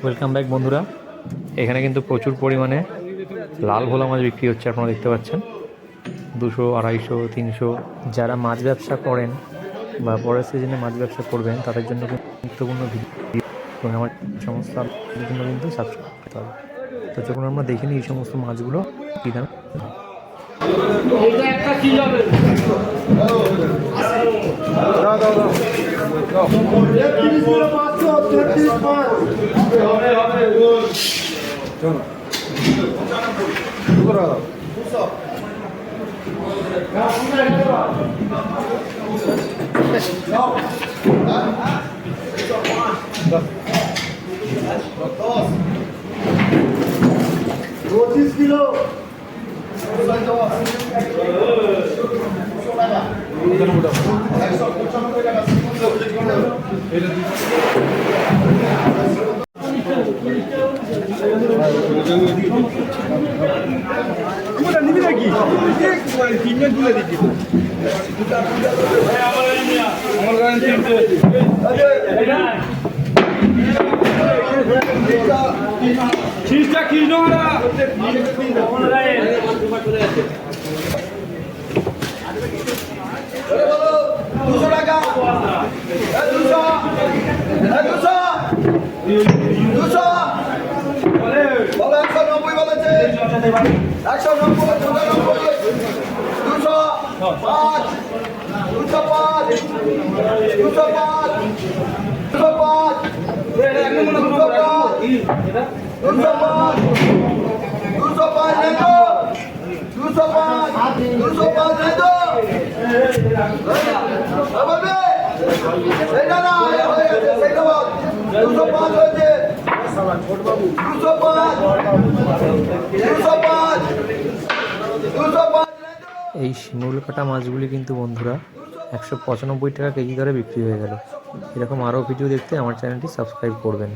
Welcome back বন্ধুরা। এখানে কিন্তু প্রচুর পরিমাণে লাল ভোলা মাছ বিক্রি হচ্ছে, আপনারা দেখতে পাচ্ছেন। 200, 250, 300। যারা মাছ ব্যবসা করেন বা পরের সিজনে মাছ ব্যবসা করবেন তাদের জন্য গুরুত্বপূর্ণ ভিডিও এবং আমার সমস্ত আপডেটের জন্য কিন্তু সাবস্ক্রাইব করতে হবে। তো যখন আমরা দেখিনি এই সমস্ত মাছগুলো কী দামে किलो নিবি নাকি তিনজন তুলে দিচ্ছি খিস্টা কি নোংরা 200 টাকা 200 বলে 190 বলেছে 190 200 5 205 205 এই শিমুল কাটা মাছগুলি কিন্তু বন্ধুরা 195 টাকা কেজি দরে বিক্রি হয়ে গেল। এরকম আরও ভিডিও দেখতে আমার চ্যানেলটি সাবস্ক্রাইব করবেন।